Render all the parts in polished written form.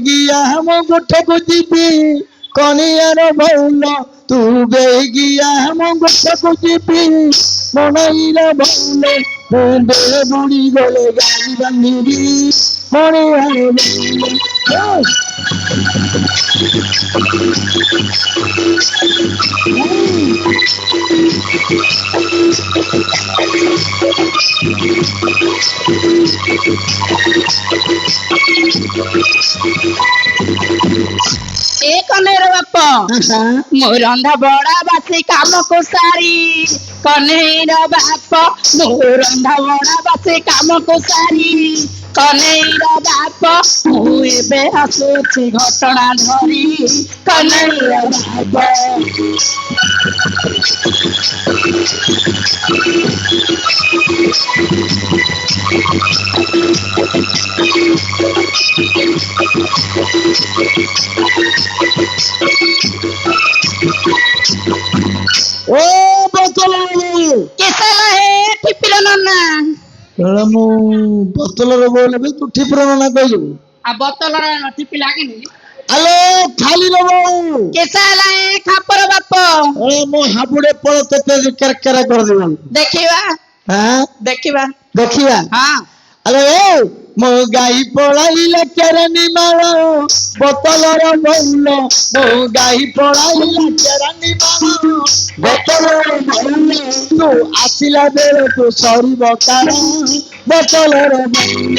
गया हम गोठे को जीबी कनियार भौल तू बेगिया हम गोठे को जीबी मनईर भौल मुंडे बुड़ी गले गाड़ी बंधीबी मणियार कनेर बाप मो रंधा बड़ा बासी काम को सारी कनेर बाप मो रंधा बड़ा बासी काम को सारी कनेर बाप मु एबे आसुची घटना धरी कनेर बाप ओ बोतल कैसा है टिपिलो नन्ना मु बोतल रे बोले बे तू ठिपरो ना कहू आ बोतल रे टिपि लागेनी अले खाली रे बो कैसा है खापर बाप ए मो हाबुडे पळ तते करकरा कर देबो देखिबा हां देखिबा देखिबा हां अरे मो गाई पळाइला केरानी माळो बोतल रे बोल मो गाई पळाइला केरानी माळो बोतल रे बोल तू आसिला बेले तू सरी बकार बोतल रे बोल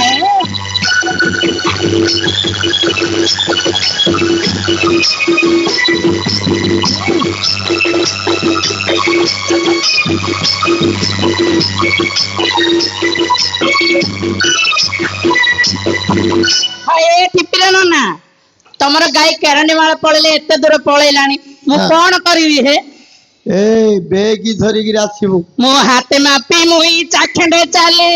हाय टिपिलो नन्ना तमर गाई केरानी माळ पळले एते दूर पळैलानी मु कोन करिवि हे ए बेगी धरी गिर आसीबो मो हाते मापी मुई चाखंडे चाले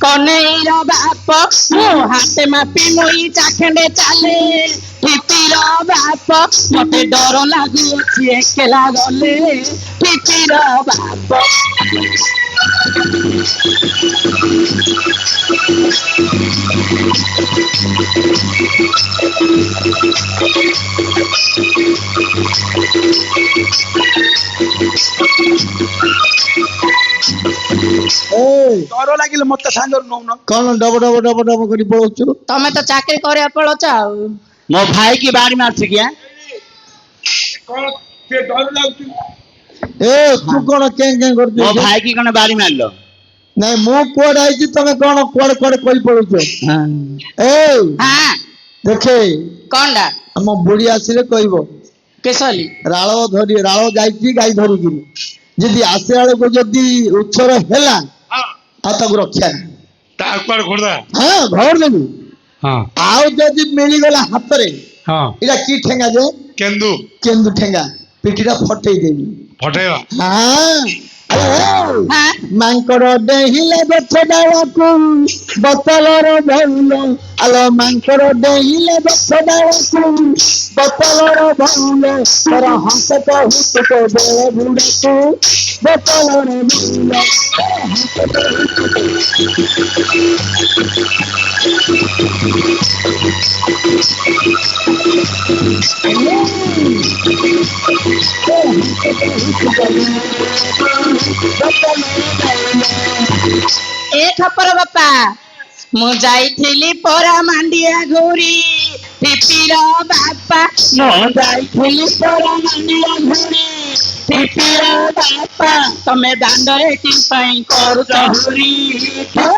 कनेर बाप मो हाते मापी मुई चाखंडे चाले टिपिर बाप मते डर लागु अछि एकेला गले टिपिर बाप डर लागिले मत सांगर नौन कौन डब डब डब डब करी पळौछु तमे तो चाकरी करे पळछ मो भाई की बाड़ी मार से गया कौन से डर लागु ए तू कोन कें कें करछु मो भाई की कोन बाड़ी मारलो नहीं मु कोड आइछि तमे कोन कोड कोड कई पळौछु हां ए हां देखे कोनडा हम बुढ़ी आसिले कहबो केसली राळो धरी राळो जाईछि गाई धरी गिरी जदी आसे आले को जदी उछर हैला हां आ तक रक्षा ता पर खोदा हां घर देबी हां आउ जदी मिली गला हाथ रे हां इला की ठेंगा जे केंदु केंदु ठेंगा पिठीरा फटई देबी फटेवा हां हां मांकड़ डेहिले गछ डालकू बोतलर भौल आलो मांकड़ डेहिले गछ डालकू बोतलर भौल तोर हंस तो हुत तो बेले बुड़कू बोतलर भौल ए खपर बापा मु जाइथिली परा मांडिया घोरी टिपिर बापा मु जाइथिली परा मांडिया घोरी टिपिर बापा तमे दांडरे की पई करू चहुरी टिपिर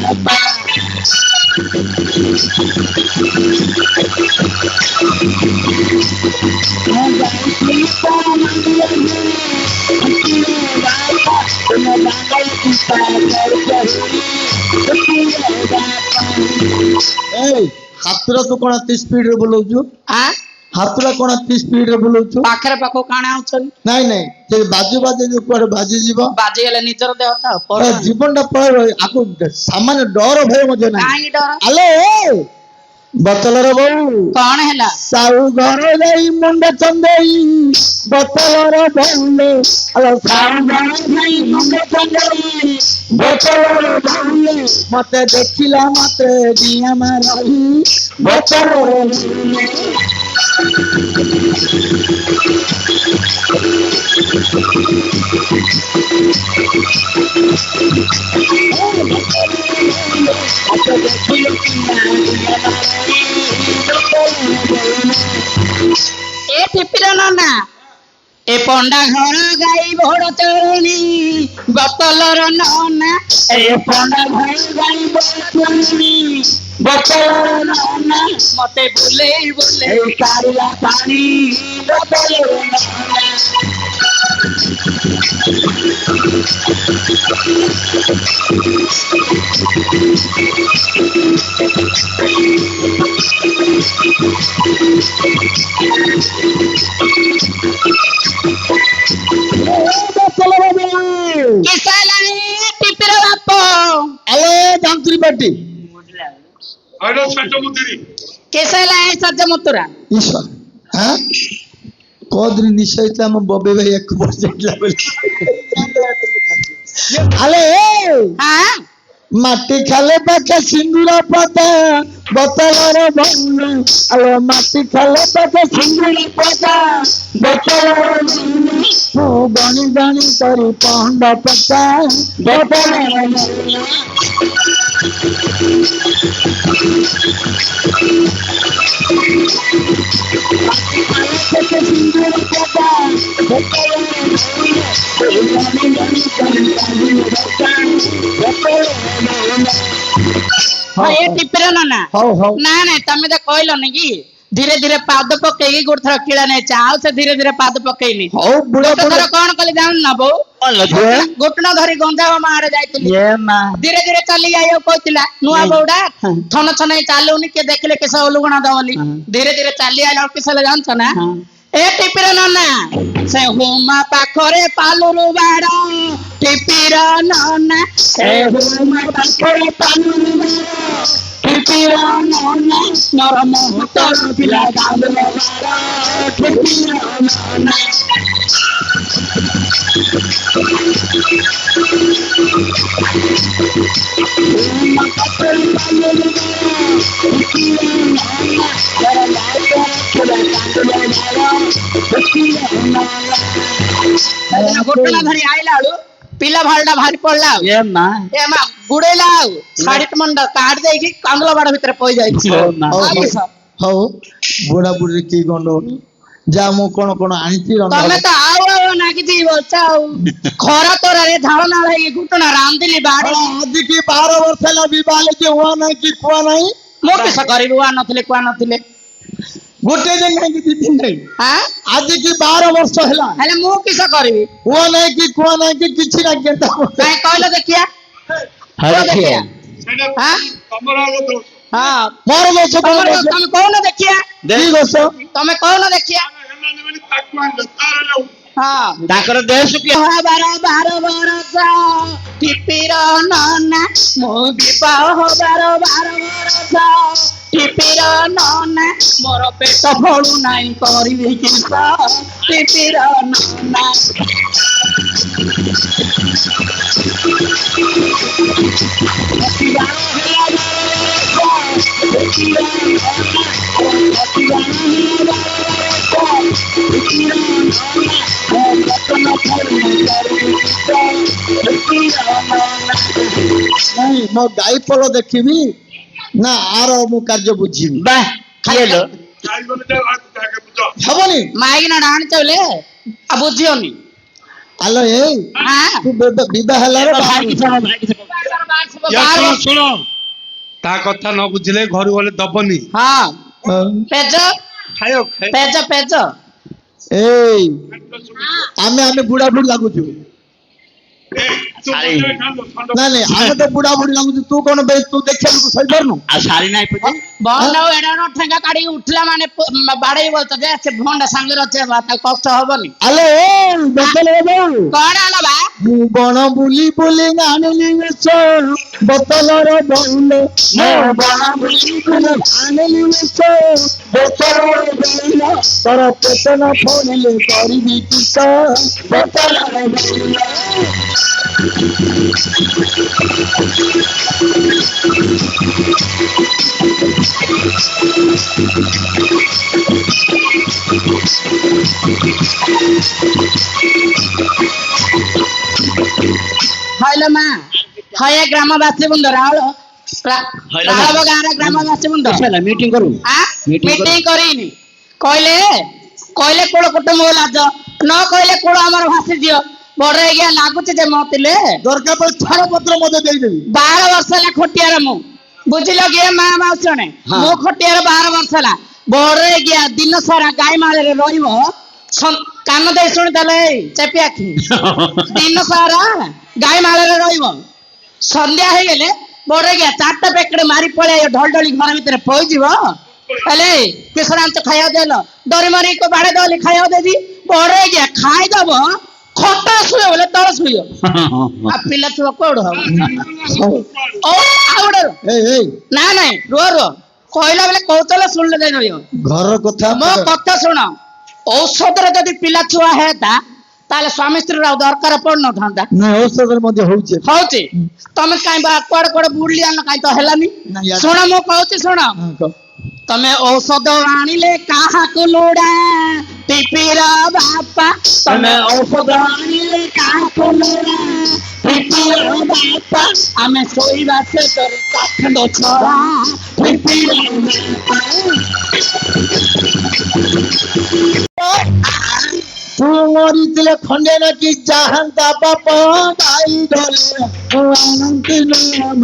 बापा मु जाइथिली परा मांडिया घोरी टिपिर बापा तमे दांडरे की पई करू चहुरी टिपिर बापा ए हातरा तो कोन 30 स्पीड रे बोलौछु आ हातरा कोन 30 स्पीड रे बोलौछु पाखरे पाखो काणा आउछन नहीं नहीं जे बाजू बाजे जो कोड बाजी जीव बाजी गेले निजर देह था ए जीवन दा पळ आको सामान्य डर भय मजे नहीं काई डर आले ବୋତଲର ବୋଉ କଣ ହେଲା? ସାଉ ଘର ଯାଇ ମୁଣ୍ଡ ଚନ୍ଦେଇ ବୋତଲର ବୋଉଲେ ଆଲୋ ସାଉ ଘର ଯାଇ ମୁଣ୍ଡ ଚନ୍ଦେଇ ବୋତଲର ବୋଉଲେ ମତେ ଦେଖିଲା ମତେ ଦିଆ ମାରଇ ବୋତଲର ବୋଉଲେ ଏ ଟିପିର ନନା ଏ ପଣ୍ଡା ଘର ଗାଈ ବଡ ଚରୁଣୀ ବୋତଲର ନନା ଏ ପଣ୍ଡା ଘର ଗାଈ ବଡ ଚରୁଣୀ ବୋତଲର ନନା ମତେ ବୁଲେଇ ବୁଲେଇ କାଢିଲା ପାଣି ବୋତଲର ନନା ବୋତଲର ବୋଉ କିସାଲାଣି ଟିପିର ବାପ ଆଲୋ ଯନ୍ତ୍ରୀ ପାଟି ଆଇଲା ସଜମୁଦିରି କିସାଲାଣି ସଜମୁତୁରା ଈଶ୍ୱର হ্যাঁ কোদিন নিশ্চয়ই ଆମ ବବେ ଭାଇ ଏକ ବର୍ଷ ଯାଇଥିଲା ବୋଲି ଆଲେ ହଁ ମାଟି ଖାଲେ ପାଖେ ସିନ୍ଦୁର ପତା ବୋତଲର ବୋଉ ଆଲୋ ମାଟି ଖାଲେ ପାଖେ ସିନ୍ଦୁର ପତା ବୋତଲର ବୋଉ ମୁଁ ଗଣି ଗଣି କରି ପହଣ୍ଡ ପତା ବୋତଲର ବୋଉ ହଁ ଏ ଟିପିର ନନା ହଉ ହଉ ନା ନାଇଁ ତମେ ତ କହିଲନି କି ଧୀରେ ଧୀରେ ପାଦ ପକେଇକି ଗୋଟେ ଥର କିଳା ନେଇଛ ଆଉ ସେ ଧୀରେ ଧୀରେ ପାଦ ପକେଇନି ହଉ ବୁଢା ଗୋଟେ ଥର କଣ କଲି ଜାଣୁ ନା ବୋଉ ଗୋଟଣ ଧରି ଗଞ୍ଜାମ ମା ଆଡେ ଯାଇଥିଲି ଧୀରେ ଧୀରେ ଚାଲି ଯାଇବାକୁ କହିଥିଲା ନୂଆ ବୋଉଟା ଥନ ଥନ ଚାଲୁନି କିଏ ଦେଖିଲେ କିସ ଲୁଗଣା ଦବନି ଧୀରେ ଧୀରେ ଚାଲି ଆଇଲା କିସ ହେଲେ ଜାଣିଛ ନା ଏ ଟିପିର ନନା ସେ ହୁମା ପାଖରେ ପାଲୁରୁ ବାଡ ଟିପିର ନନା ସେ ହୁମା ପାଖରେ ପାଲୁରୁ ବାଡ ଟିପିର ନନା ମୋର ମୁହୂର୍ତ୍ତର ପିଲା କାନ୍ଦୁର ବାଡ ଟିପିର ନନା ଗୋଟଣା ଧରି ଆଇଲା ବେଳୁ ପିଲା ଭାଲଟା ଭାରି ପଡିଲା ଆଉ ଏ ମା ଗୁଡେଇଲା ଆଉ ଶାଢୀ ମଣ୍ଡ କାଢି ଦେଇକି କାନ୍ଦୁଲା ବାଡ ଭିତରେ ପଇ ଯାଇଛି ହଉ ବୁଢା ବୁଢୀ କି ଗଣ୍ଡ ଯା ମୁଁ କଣ କଣ ଆଣିଛି ତମେ ତ ଆଉ ନାଗିଛି ବଛ ଆଉ ଖରା ତରାରେ ଝାଳ ନାଳ ହେଇକି ଘୁଟଣା ରାନ୍ଧିଲି ବାଡି ଆଜି କି 12 ବର୍ଷ ହେଲା ବିବାହ କି ହୁଆ ନାହିଁ କି କୁଆ ନାହିଁ ମୁଁ କିସ କରିବି କୁଆ ନଥିଲେ ଗୋଟେ ଦିନ ନାହିଁ କି 2 ଦିନ ନାହିଁ ଆଜି କି 12 ବର୍ଷ ହେଲା ହେଲେ ମୁଁ କିସ କରିବି ହୁଆ ନାହିଁ କି କୁଆ ନାହିଁ କି କିଛି ନାହିଁ କେନ୍ତା କାଇଁ କହିଲ ଦେଖିଆ ଦେଖିଆ ତମର ଦୋଷ ହଁ ମୋର ଦୋଷ ତମେ କହୁନ ଦେଖିଆ ଦେଇ ଦୋଷ ତମେ କହୁନ ଦେଖିଆ ହଁ ତାଙ୍କର ଦେହ ଶୁଖିଲା ବାର ବରଷ ଟିପିର ନନା ମୁଁ ବିବାହ ହବାର 12 ବରଷ ଟିପିର ନନା ମୋର ପେଟ ଭଳୁ ନାହିଁ କରିବି କିସ ଟିପିର ନନା ନାଇଁ ମୋ ଗାଈ ପଲ ଦେଖିବି ନା ଆର ମୁଁ କାର୍ଯ୍ୟ ବୁଝିବି ବା ଖାଇଲ ହବନି ମାଇକିନା ଆଣିଛ ବୋଲେ ଆଉ ବୁଝିବନି ଆଲୋ ଏଇ ତୁ ବିବାହ ହେଲାର ଶୁଣ ତା କଥା ନ ବୁଝିଲେ ଘରୁ ଗଲେ ଦବନି ହଁ ପେଜ ଖାଇବ ପେଜ ପେଜ ଏଇ ଆମେ ବୁଢା ବୁଢୀ ଲାଗୁଛୁ ନାଇଁ ନାଇଁ ଆମେ ତ ବୁଢା ବୁଢୀ ଲାଗୁଛୁ ତୁ କଣ ତୁ ଦେଖିବାକୁ ଶୋଇପାରୁନୁ ଆଉ ଶାଢୀ ନାଇଁ ବନ୍ଦ ଆଉ ଏଡା ଠେଙ୍ଗା কাড়ি উঠলা মানে বাড়াই বলতো যে সে ভন্ডা সাঙ্গের আছে তার কষ্ট হবনি আলো বোতল বাবু কଣ আলো ବା ମୁଁ ବଣ ବୁଲି ବୁଲି ଆଣିଲି ବେଶ ବୋତଲର ବଉଲ ମୁଁ ବଣ ବୁଲି ବୁଲି ଆଣିଲି ବେଶ ବୋତଲର ବଉଲ ତୋର ପେଟ ନ ଫୋଡ଼ିଲେ କରିବି କିସ ବୋତଲର ବଉଲ হইলো মা হয় গ্রামবাসী বন্ধু রাহুল রাহুল গাঁর গ্রামবাসী বন্ধু মিটিং করু মিটিং করিনি কইলে কইলে কোଳ କୁଟୁମ୍ବ ଲାଜ ନ କହିଲେ କୋଳ ଆମର ଭାସି ଦିଅ ବଡ ହେଇଗା ଲାଗୁଛି ଯେ ମତିଲେ ଦରକାର ପଡେ ଛାଡ଼ ପତ୍ର ମଧ୍ୟ ଦେଇଦେବି 12 ବର୍ଷ ହେଲା ଖଟିଆର ମୁଁ ବୁଝିଲ କି ମା ମାଉସଣେ ମୁଁ ଖଟିଆର 12 ବର୍ଷ ହେଲା ବଡ ହେଇଗା ଦିନ ସାରା ଗାଈ ମାଳରେ ରହିବ କାନ ଦେଇ ଶୁଣି ତାହେଲେ ଚେପି ଆଖି ଦିନ ସାରା ଗାଈ ମାଳରେ ରହିବ ସନ୍ଧ୍ୟା ହେଇଗଲେ ବଡ ହେଇଗା 4ଟା ପ୍ୟାକେଟ ମାରି ପଳେଇ ଢଳ ଢଳି ଘର ଭିତରେ ପଇଯିବ ହେଲେ କିଶୋରାଞ୍ଚ ଖାଇବାକୁ ଦେଲ ଡରି ମାରି ବାଡେ ଦଲି ଖାଇବାକୁ ଦେବି ବଡ ହେଇଗା ଖାଇଦବ ଖଟା ଶୁଏ ବୋଲେ ତଳ ଶୁଇବ ଆଉ ପିଲା ଛୁଆ କୋଉଠୁ ହବ ଓ ଆଉ ଗୋଟେ ନା ନାଇଁ ରୁହ ରୁହ କହିଲା ବେଳେ କହୁଥିଲା ଶୁଣିଲେ ଯାଇ ରହିବ ଘର କଥା ମୋ କଥା ଶୁଣ ଔଷଧରେ ଯଦି ପିଲା ଛୁଆ ହେତା ତାହେଲେ ସ୍ୱାମୀ ସ୍ତ୍ରୀର ଆଉ ଦରକାର ପଡୁନଥାନ୍ତା ନା ଔଷଧରେ ମଧ୍ୟ ହଉଛି ତମେ କାଇଁ କୁଆଡେ କୁଆଡେ ବୁଡଲି ଆନ କାଇଁ ତ ହେଲାନି ଶୁଣ ମୁଁ କହୁଛି ଶୁଣ ତମେ ଔଷଧ ଆଣିଲେ କାହାକୁ ଲୋଡା ଟିପିର ବାପା ତମେ ଔଷଧ ଆଣିଲେ କାହାକୁ ଲୋଡା ଟିପିର ବାପା ଆମେ ଶୋଇବା ସେ ତୋର କାଠ ଛଡା ଟିପିର ତୁ ମରିଥିଲେ ଖଣ୍ଡେ ନାକି ଯାହାନ୍ତା ବାପ ଗାଈ ଧଲେ ଆଣନ୍ତି ନାମ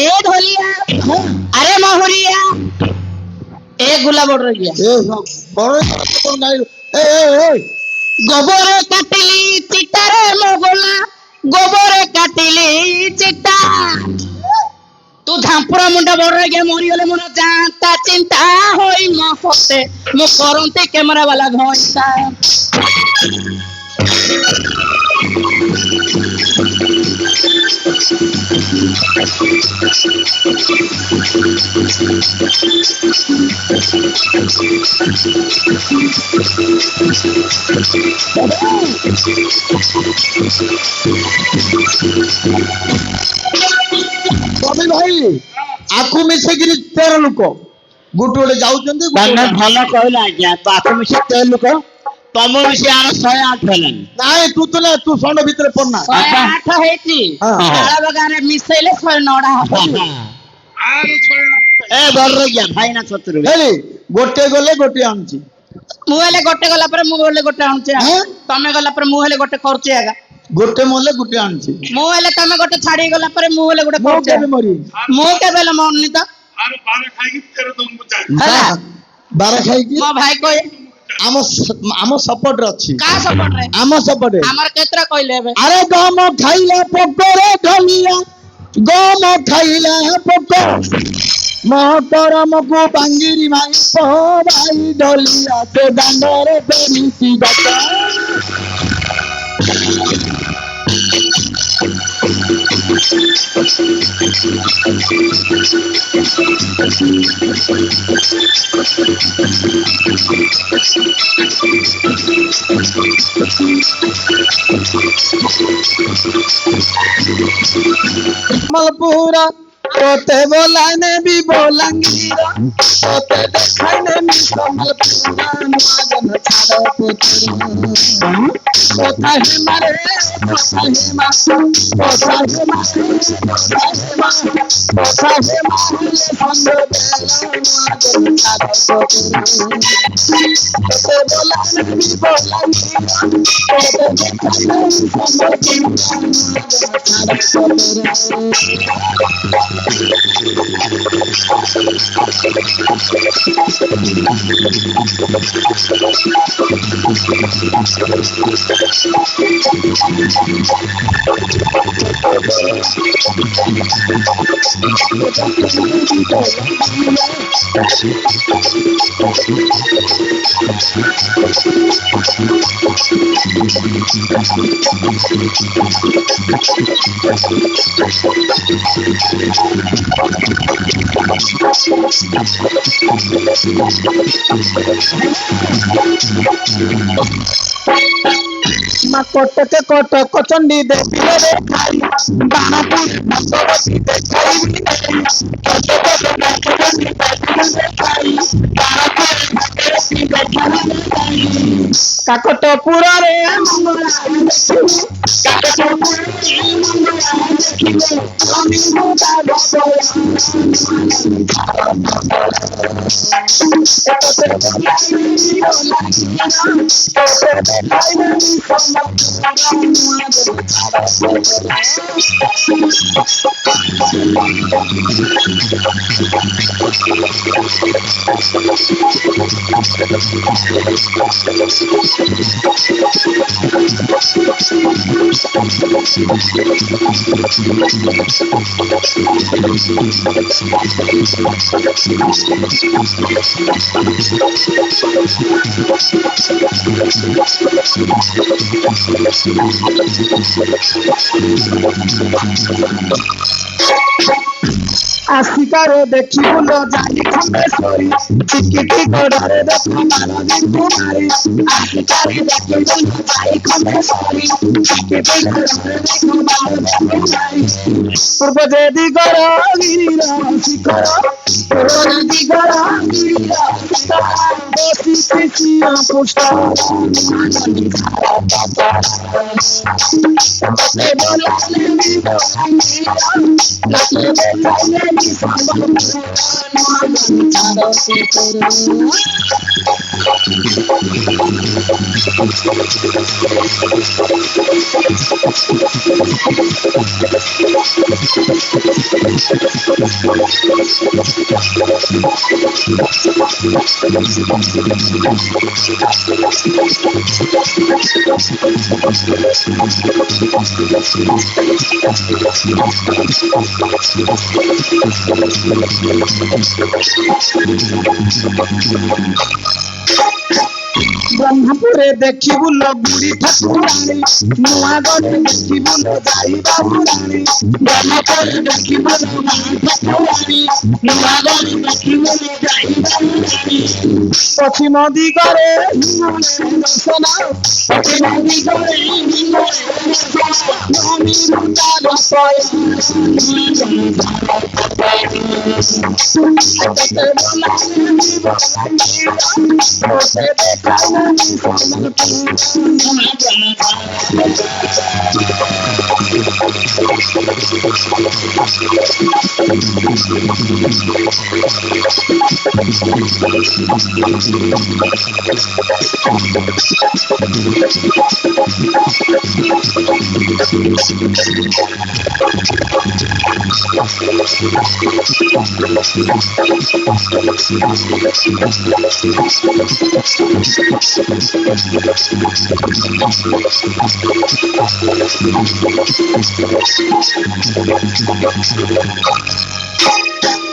ए ढोलिया अरे महुरिया ए गुला बड़ रहिया गोबर काटिली चिटारे मोगला गोबर काटिली चिटा तू झांपुरा मुंडा बड़ रहिया मरी गले मोर जानता चिंता होई म फते मु करंते कैमरा वाला घंटा କବି ଭାଇ ଆଖୁ ମିଶେଇକିରି 13 ଲୋକ ଗୋଟେ ଗୋଟେ ଯାଉଛନ୍ତି ଭଲ କହିଲା ଆଜ୍ଞା ତ ଆକୁ ମିଶି 13 ଲୋକ ତମ ମିଶି ଆର 108 ହେଲାନି ନାଇଁ ତୁ ତ ନା ତୁ ଷଣ୍ଢ ଭିତରେ ପଡନା 108 ହେଇଛି ତାଳ ଗାଁରେ ମିଶେଇଲେ 109 ହବ ଏ ବଡ ରଗିଆ ଭାଇନା 70 ହେଲି ଗୋଟେ ଗଲେ ଗୋଟେ ଆଣୁଛି ମୁଁ ହେଲେ ଗୋଟେ ଗଲା ପରେ ମୁଁ ହେଲେ ଗୋଟେ ଆଣୁଛି ତମେ ଗଲା ପରେ ମୁଁ ହେଲେ ଗୋଟେ କରୁଛି ଆଗା ଗୋଟେ ମଲେ ଗୋଟେ ଆଣୁଛି ମୁଁ ହେଲେ ତମେ ଗୋଟେ ଛାଡି ଗଲା ପରେ ମୁଁ ହେଲେ ଗୋଟେ କରୁଛି ମୁଁ କେବେ ହେଲେ ମରୁନି ତ ବାର ଖାଇକି ମୋ ଭାଇ କହେ ଆମ ସପୋର୍ଟରେ ଅଛି କା ସପୋର୍ଟରେ ଆମ ସପୋର୍ଟରେ ଆମର କେତେଟା କହିଲେ ଏବେ ଆରେ ଗମ ଖାଇଲା ପୋକରେ ଢଲିଆ ଗମ ଖାଇଲା ପୋକ ମହତରମକୁ ବାଙ୍ଗିରି ମାଇପ ଭାଇ ଢଲିଆ ସେ ଦାଣ୍ଡରେ ବେରିସି ଗଛ ସମ୍ବଲପୁର তোতে বলাই নেবি বলাঙ্গীর তোতে দেখাই নেবি সম্বলপুর মহাজন ছাড় পুত্র কোথায় হেমা রে কোথায় হেমা কোথায় হেমা কোথায় হেমা সন্ধ্যে মহাজন ছাড় পুত্র তোতে বলাই নেবি বলাঙ্গীর তোতে দেখাই নেবি সম্বলপুর মহাজন ছাড় পুত্র মা কটকে কটক চণ্ডী দেবী রে খাই বানাপুর ভগবতী দেখাই কাকটপুর রে আসিকারে দেখি বলো যাই খন্ডেশ্বরী টিকিটি গোড়ারে দেখো মানবী কুমারী আসিকারে দেখি বলো যাই খন্ডেশ্বরী টিকিটি গোড়ারে দেখো মানবী কুমারী পূর্ব যে দিগর গিরির শিখর পূর্ব যে দিগর গিরির শিখর বসি কৃষ্ণ পুষ্ট ব্রহ্মপুরে দেখি বুলো বুড়ি ঠাকুরানী নয়াগড়ে দেখি বুলো যাই বাবুরানী ব্রহ্মপুরে দেখি বুলো বুড়ি ঠাকুরানী নয়াগড়ে দেখি বুলো যাই বাবুরানী পশ্চিম দিগরে দর্শন পশ্চিম দিগরে আমি মুন্ডার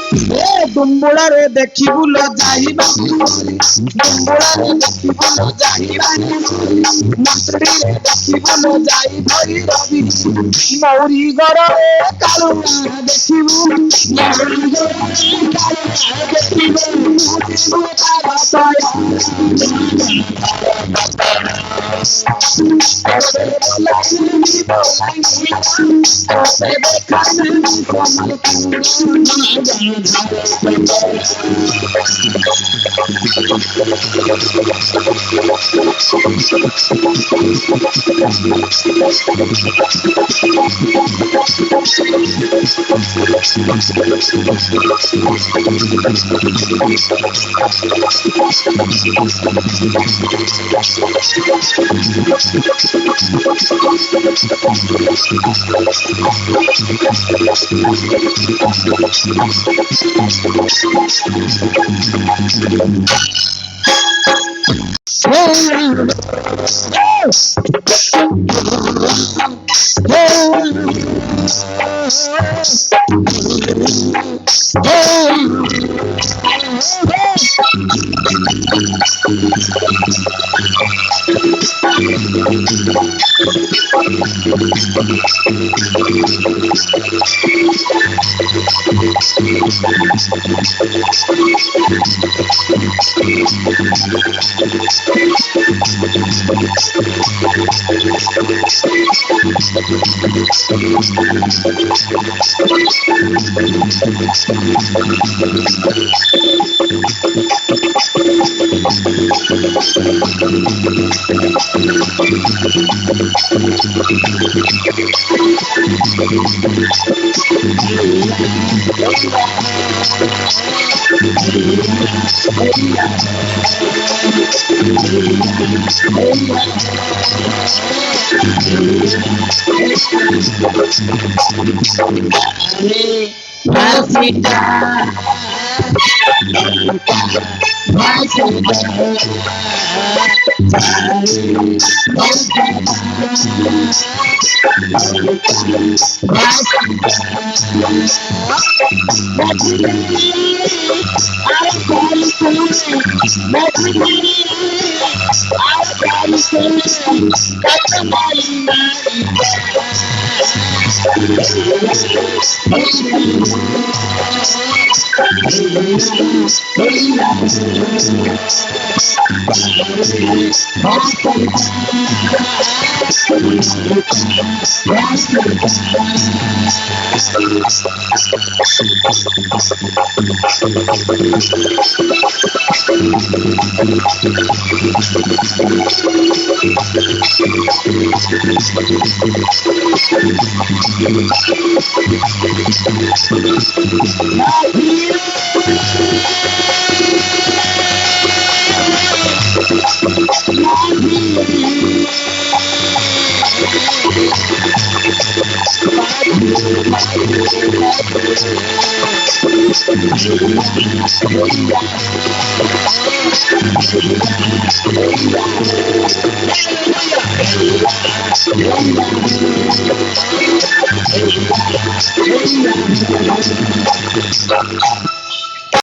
এ দুম্বুড়ারে দেখিবুল যাইবা দুম্বুড়ারে দেখিবুল যাইবা মন্ত্রীরে দেখিবুল যাই ভৈরবী মৌরি গড়ে কালুয়া দেখিবু মৌরি গড়ে কালুয়া দেখিবু দেখিবু তারা